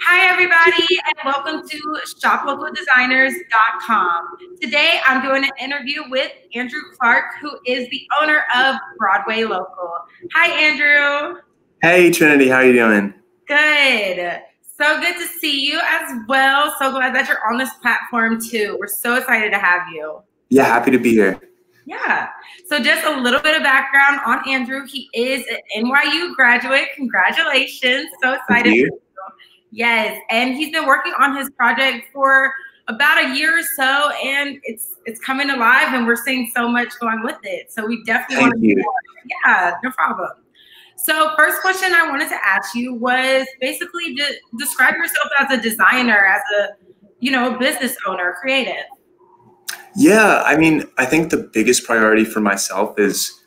Hi, everybody, and welcome to shoplocaldesigners.com. Today, I'm doing an interview with Andrew Clarke, who is the owner of Boardway Local. Hi, Andrew. Hey, Trinity, how are you doing? Good. So good to see you as well. So glad that you're on this platform, too. We're so excited to have you. Yeah, happy to be here. Yeah. So just a little bit of background on Andrew. He is an NYU graduate. Congratulations. So excited. Thank you. Yes, and he's been working on his project for about a year or so, and it's coming alive, and we're seeing so much going with it. So we definitely want to Thank you. Yeah, no problem. So first question I wanted to ask you was basically describe yourself as a designer, as a business owner, creative. Yeah, I mean, I think the biggest priority for myself is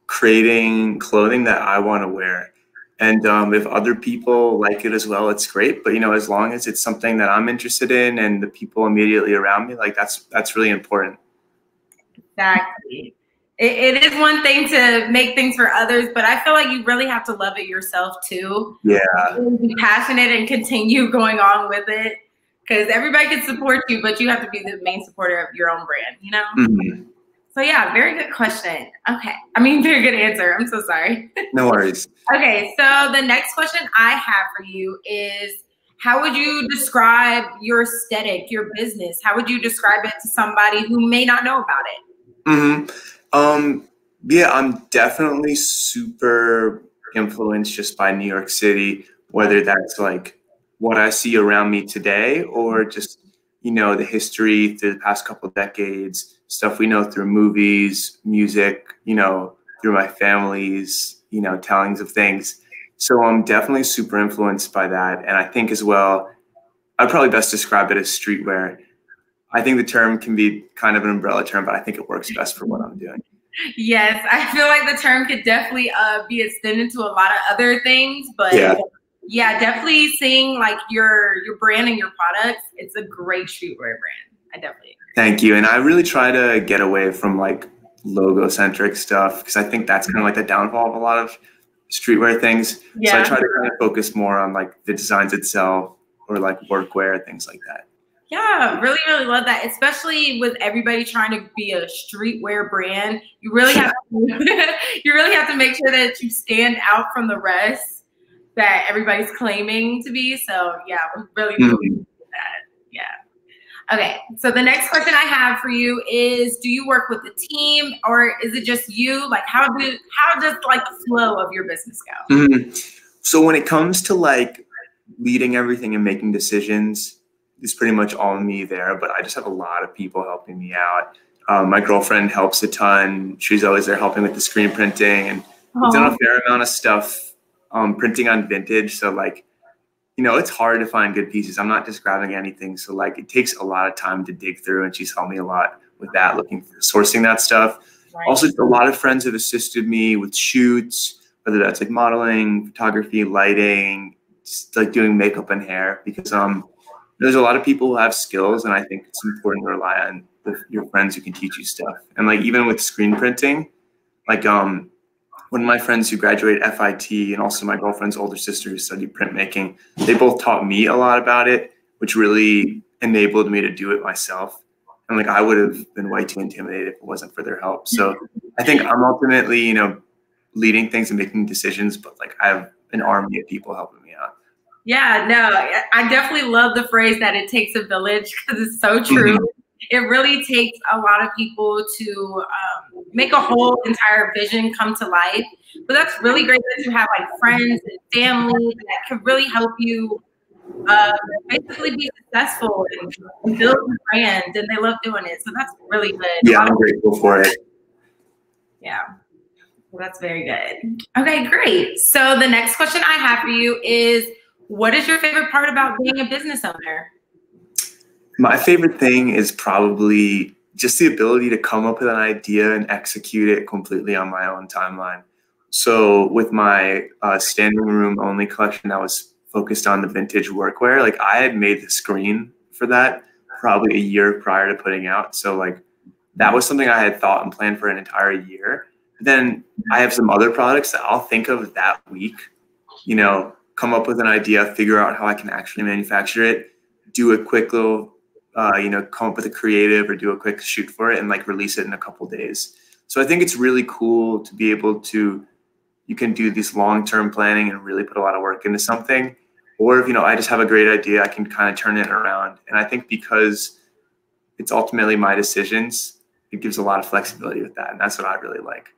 creating clothing that I want to wear. And if other people like it as well, it's great. But as long as it's something that I'm interested in and the people immediately around me, like that's really important. Exactly. It is one thing to make things for others, but I feel like you really have to love it yourself too. Yeah. Be passionate and continue going on with it, because everybody can support you, but you have to be the main supporter of your own brand, Mm-hmm. So yeah, very good question. Okay. I mean, very good answer. I'm so sorry. No worries. Okay. So the next question I have for you is, how would you describe your aesthetic, your business? How would you describe it to somebody who may not know about it? Mm-hmm. Yeah, I'm definitely super influenced just by New York City, whether that's like what I see around me today or just, the history through the past couple of decades, stuff we know through movies, music, through my family's, tellings of things. So I'm definitely super influenced by that. And I think as well, I'd probably best describe it as streetwear. I think the term can be kind of an umbrella term, but I think it works best for what I'm doing. Yes, I feel like the term could definitely be extended to a lot of other things, but yeah, definitely seeing like your brand and your products, it's a great streetwear brand. I definitely agree. Thank you. And I really try to get away from like logo centric stuff because I think that's kind of like the downfall of a lot of streetwear things. Yeah. So I try to kind of focus more on like the designs itself or like workwear, things like that. Yeah, really, really love that. Especially with everybody trying to be a streetwear brand, you really have to make sure that you stand out from the rest that everybody's claiming to be. So yeah, we really do that. Yeah. Okay. So the next question I have for you is, do you work with a team or is it just you? Like how does like the flow of your business go? So when it comes to like leading everything and making decisions, it's pretty much all me there, but I just have a lot of people helping me out. My girlfriend helps a ton. She's always there helping with the screen printing, and we've done a fair amount of stuff printing on vintage. So like, it's hard to find good pieces. I'm not just grabbing anything. So like, it takes a lot of time to dig through, and she's helped me a lot with that, looking for sourcing that stuff. Right. Also, a lot of friends have assisted me with shoots, whether that's like modeling, photography, lighting, just like doing makeup and hair, because there's a lot of people who have skills, and I think it's important to rely on your friends who can teach you stuff. And like even with screen printing, like one of my friends who graduated FIT and also my girlfriend's older sister who studied printmaking, they both taught me a lot about it, which really enabled me to do it myself. And like I would have been way too intimidated if it wasn't for their help. So I think I'm ultimately, leading things and making decisions, but like I have an army of people helping me out. Yeah, no, I definitely love the phrase that it takes a village, because it's so true. It really takes a lot of people to make a whole entire vision come to life. But that's really great that you have like friends and family that can really help you basically be successful and build a brand, and they love doing it. So that's really good. Yeah, I'm grateful for it. Yeah. Well, that's very good. Okay, great. So the next question I have for you is, what is your favorite part about being a business owner? My favorite thing is probably just the ability to come up with an idea and execute it completely on my own timeline. So with my standing room only collection that was focused on the vintage workwear, like I had made the screen for that probably a year prior to putting out. So like that was something I had thought and planned for an entire year. Then I have some other products that I'll think of that week, come up with an idea, figure out how I can actually manufacture it, do a quick little, come up with a creative or do a quick shoot for it and like release it in a couple days. So I think it's really cool to be able to, you can do this long-term planning and really put a lot of work into something. Or if, I just have a great idea, I can kind of turn it around. And I think because it's ultimately my decisions, it gives a lot of flexibility with that. And that's what I really like.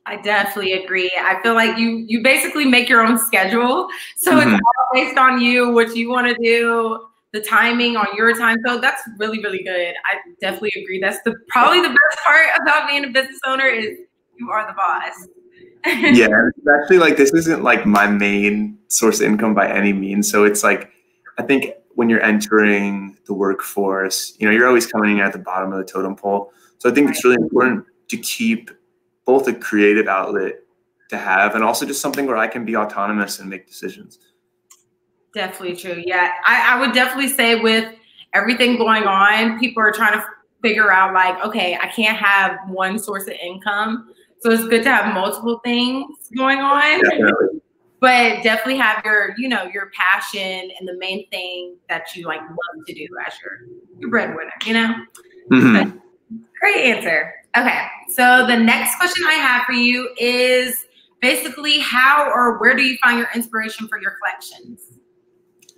I definitely agree. I feel like you basically make your own schedule. So it's all based on you, what you want to do, the timing on your time. So that's really, really good. I definitely agree. That's probably the best part about being a business owner is you are the boss. Yeah, actually, like this isn't like my main source of income by any means. So it's like, I think when you're entering the workforce, you're always coming in at the bottom of the totem pole. So I think it's really important to keep both a creative outlet to have and also just something where I can be autonomous and make decisions. Definitely true. Yeah, I would definitely say with everything going on, people are trying to figure out like, okay, I can't have one source of income. So it's good to have multiple things going on. Definitely. But definitely have your, your passion and the main thing that you like love to do as your breadwinner, Mm-hmm. Great answer. Okay. So the next question I have for you is basically how or where do you find your inspiration for your collections?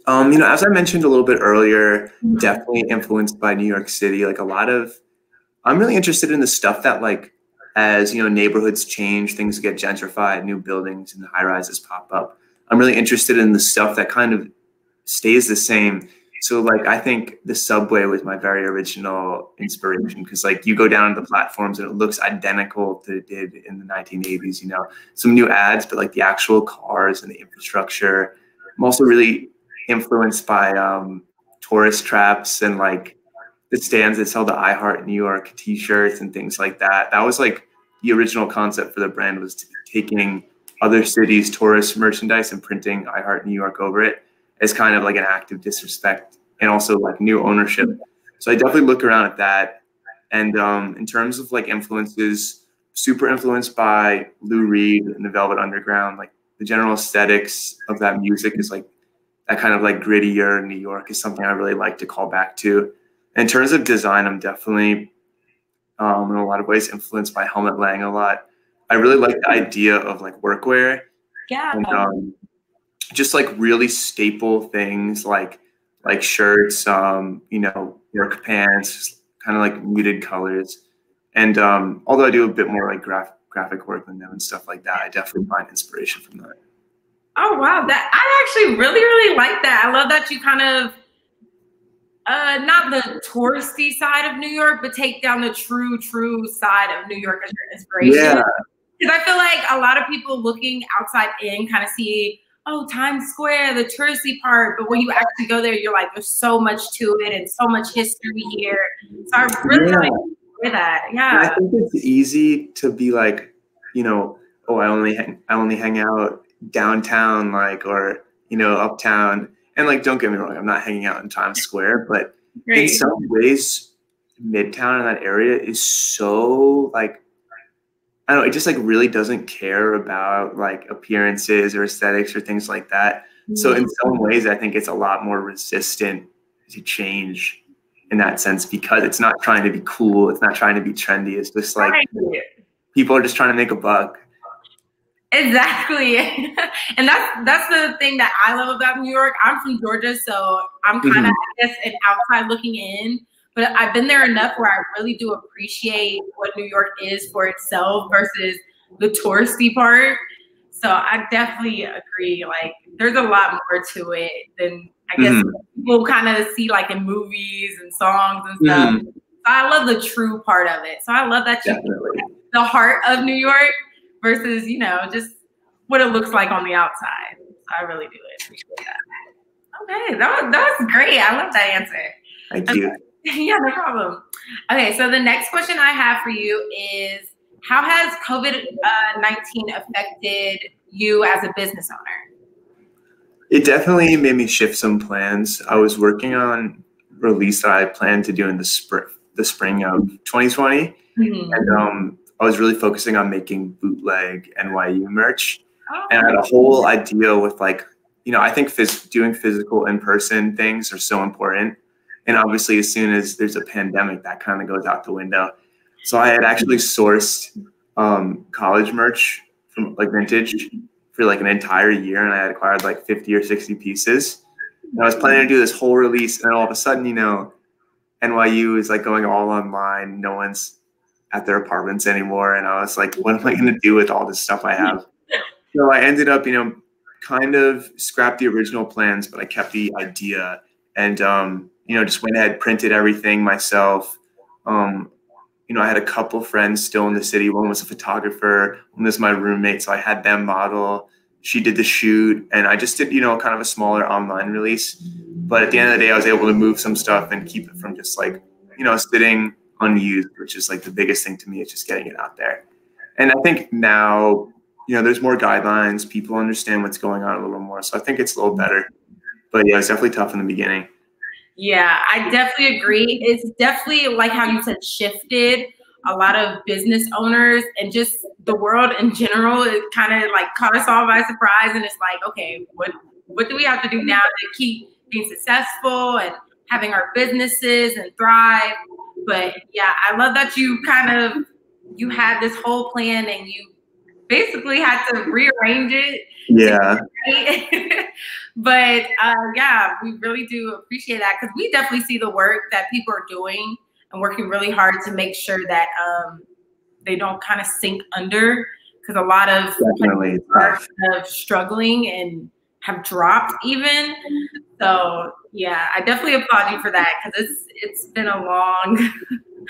As I mentioned a little bit earlier, definitely influenced by New York City. Like I'm really interested in the stuff that like, as neighborhoods change, things get gentrified, new buildings and high rises pop up. I'm really interested in the stuff that kind of stays the same. So like, I think the subway was my very original inspiration because like you go down to the platforms and it looks identical to it did in the 1980s, some new ads, but like the actual cars and the infrastructure. I'm also really influenced by tourist traps and like the stands that sell the I Heart New York t-shirts and things like that. That was like the original concept for the brand, was taking other cities' tourist merchandise and printing I Heart New York over it as kind of like an act of disrespect and also like new ownership. So I definitely look around at that. And in terms of like influences, super influenced by Lou Reed and the Velvet Underground. Like the general aesthetics of that music is like that kind of like grittier New York is something I really like to call back to. In terms of design, I'm definitely, in a lot of ways, influenced by Helmut Lang a lot. I really like the idea of like workwear. Yeah. And just like really staple things like shirts, work pants, kind of like muted colors. And although I do a bit more like graphic work than them and stuff like that, I definitely find inspiration from that. Oh, wow. I actually really, really like that. I love that you kind of, not the touristy side of New York, but take down the true side of New York as your inspiration. Yeah. Because I feel like a lot of people looking outside in kind of see, oh, Times Square, the touristy part. But when you actually go there, you're like, there's so much to it and so much history here. So I really enjoy that. Yeah. I think it's easy to be like, oh, I only hang out downtown, like, or, uptown. And like, don't get me wrong, I'm not hanging out in Times Square, but in some ways, Midtown in that area is so like, I don't know, it just like really doesn't care about like appearances or aesthetics or things like that. So in some ways, I think it's a lot more resistant to change in that sense because it's not trying to be cool. It's not trying to be trendy. It's just like people are just trying to make a buck. Exactly. And that's the thing that I love about New York. I'm from Georgia, so I'm kind of, I guess, an outside looking in. But I've been there enough where I really do appreciate what New York is for itself versus the touristy part. So I definitely agree. Like, there's a lot more to it than I guess people kind of see like in movies and songs and stuff. So I love the true part of it. So I love that you the heart of New York versus, just what it looks like on the outside. So I really do appreciate that. Okay, that was great. I love that answer. Thank you. Yeah, no problem. Okay, so the next question I have for you is, how has COVID-19 affected you as a business owner? It definitely made me shift some plans. I was working on a release that I planned to do in the spring of 2020. And I was really focusing on making bootleg NYU merch. And I had a whole idea with like I think doing physical in-person things are so important. And obviously, as soon as there's a pandemic, that kind of goes out the window. So I had actually sourced college merch from like vintage for like an entire year, and I had acquired like 50 or 60 pieces. And I was planning to do this whole release, and all of a sudden, NYU is like going all online. No one's at their apartments anymore. And I was like, what am I going to do with all this stuff I have? So I ended up, kind of scrapped the original plans, but I kept the idea and, just went ahead, printed everything myself. I had a couple friends still in the city. One was a photographer, one was my roommate. So I had them model. She did the shoot, and I just did, kind of a smaller online release. But at the end of the day, I was able to move some stuff and keep it from just like, sitting unused, which is like the biggest thing to me, is just getting it out there. And I think now, there's more guidelines. People understand what's going on a little more. So I think it's a little better. But yeah, it's definitely tough in the beginning. Yeah, I definitely agree. It's definitely, like how you said, shifted a lot of business owners and just the world in general. It kind of like caught us all by surprise. And it's like, okay, what do we have to do now to keep being successful and having our businesses and thrive? But yeah, I love that you had this whole plan and you basically had to rearrange it. Yeah. But yeah, we really do appreciate that, because we definitely see the work that people are doing and working really hard to make sure that they don't kind of sink under, because a lot of people are kind of struggling and have dropped even. So yeah, I definitely applaud you for that, because it's been a long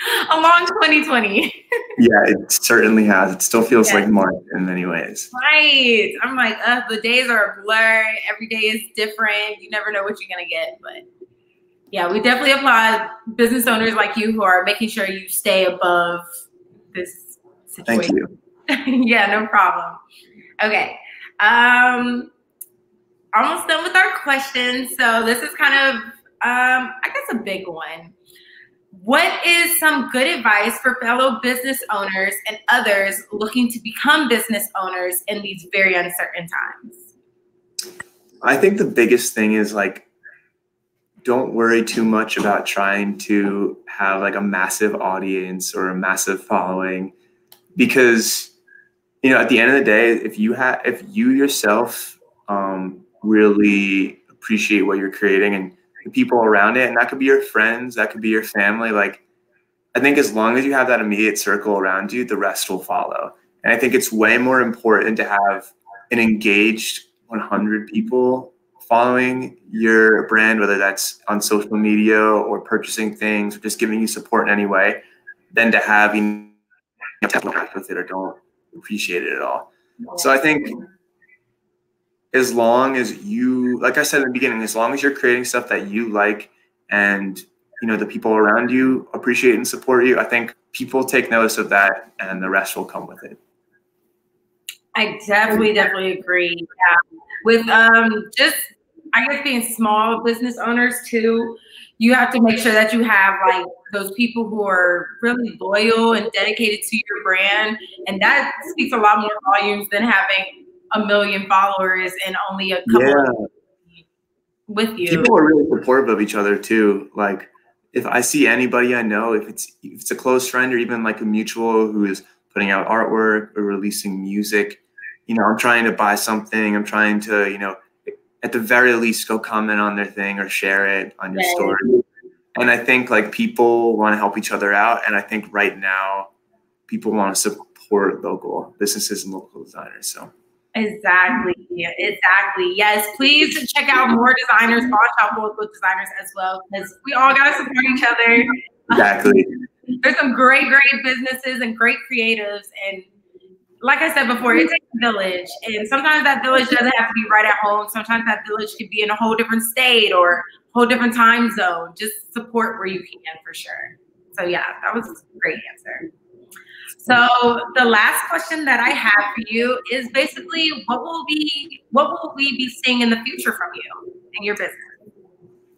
2020. Yeah, it certainly has. It still feels like March in many ways. Right. I'm like, the days are a blur. Every day is different. You never know what you're going to get. But yeah, we definitely applaud business owners like you who are making sure you stay above this situation. Thank you. Yeah, no problem. Okay. Almost done with our questions. So this is kind of, I guess, a big one. What is some good advice for fellow business owners and others looking to become business owners in these very uncertain times? I think the biggest thing is like, don't worry too much about trying to have like a massive audience or a massive following, because, at the end of the day, if you yourself really appreciate what you're creating and the people around it, and that could be your friends, that could be your family. Like, I think as long as you have that immediate circle around you, the rest will follow. And I think it's way more important to have an engaged 100 people following your brand, whether that's on social media or purchasing things or just giving you support in any way, than to have interact with it or don't appreciate it at all. So I think as long as you, like I said in the beginning, as long as you're creating stuff that you like and, the people around you appreciate and support you, I think people take notice of that and the rest will come with it. I definitely agree. Yeah. With just, I guess, being small business owners too, you have to make sure that you have like those people who are really loyal and dedicated to your brand. And that speaks a lot more volumes than having 1 million followers and only a couple with you. People are really supportive of each other too. Like, if I see anybody I know, if it's a close friend or even like a mutual who is putting out artwork or releasing music, I'm trying to buy something. I'm trying to, at the very least, go comment on their thing or share it on your story. And I think like people want to help each other out. And I think right now people want to support local businesses and local designers. So. Exactly. Yes, please check out more designers, Shop Local designers as well, because we all got to support each other. Exactly. There's some great businesses and great creatives. And like I said before, it takes a village. And sometimes that village doesn't have to be right at home. Sometimes that village could be in a whole different state or a whole different time zone. Just support where you can, for sure. So yeah, that was a great answer. So the last question that I have for you is basically, what will we be seeing in the future from you and your business?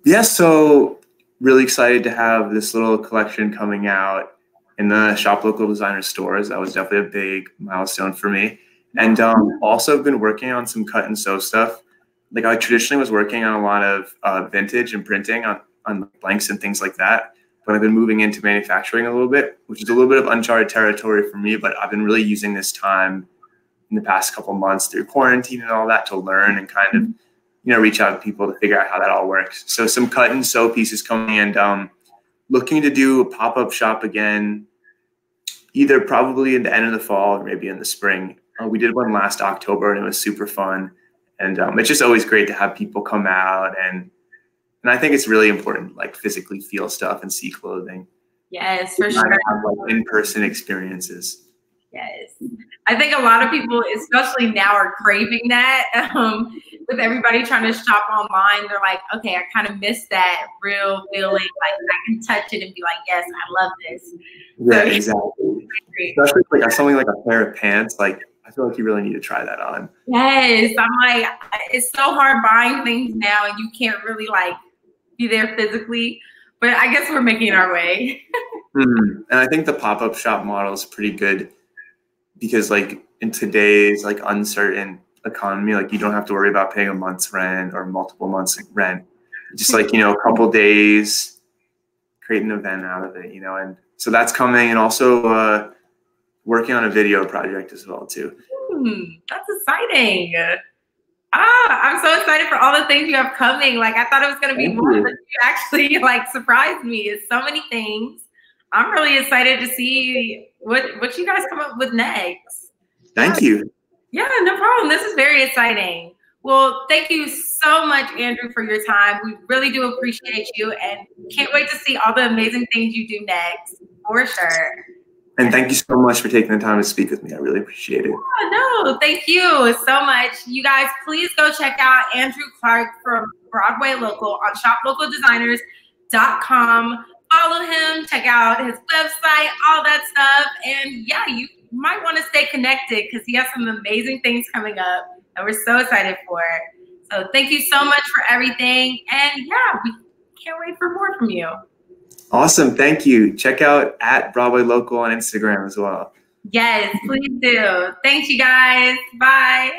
Yeah, so really excited to have this little collection coming out in the Shop Local Designer stores. That was definitely a big milestone for me. And also been working on some cut and sew stuff. like I traditionally was working on a lot of vintage and printing on blanks and things like that. But I've been moving into manufacturing a little bit, which is a little bit of uncharted territory for me. But I've been really using this time in the past couple of months through quarantine and all that to learn and kind of, you know, reach out to people to figure out how that all works. So some cut and sew pieces coming, and looking to do a pop-up shop again, either probably in the end of the fall or maybe in the spring. We did one last October and it was super fun. And it's just always great to have people come out, and I think it's really important, like physically feel stuff and see clothing. Yes, for sure. Have like in-person experiences. Yes, I think a lot of people, especially now, are craving that. With everybody trying to shop online, they're like, okay, I kind of miss that real feeling. Like I can touch it and be like, yes, I love this. Yeah, so, exactly. Especially like something like a pair of pants, like I feel like you really need to try that on. Yes, I'm like, it's so hard buying things now, and you can't really like be there physically. But I guess we're making our way. And I think the pop-up shop model is pretty good because, like, in today's like uncertain economy, like you don't have to worry about paying a month's rent or multiple months rent. Just like, you know, a couple days, create an event out of it, you know. And so that's coming, and also working on a video project as well too. That's exciting. I'm so excited for all the things you have coming. Like I thought it was going to be more, but you actually like surprised me. It's so many things. I'm really excited to see what you guys come up with next. Thank you. Yeah, no problem. This is very exciting. Well, thank you so much, Andrew, for your time. We really do appreciate you, and can't wait to see all the amazing things you do next, for sure. And thank you so much for taking the time to speak with me. I really appreciate it. Oh, no, thank you so much. You guys, please go check out Andrew Clarke from Boardway Local on shoplocaldesigners.com. Follow him, check out his website, all that stuff. And yeah, you might want to stay connected because he has some amazing things coming up that we're so excited for. So thank you so much for everything. And yeah, we can't wait for more from you. Awesome. Thank you. Check out at Boardway Local on Instagram as well. Yes, please do. Thanks, you guys. Bye.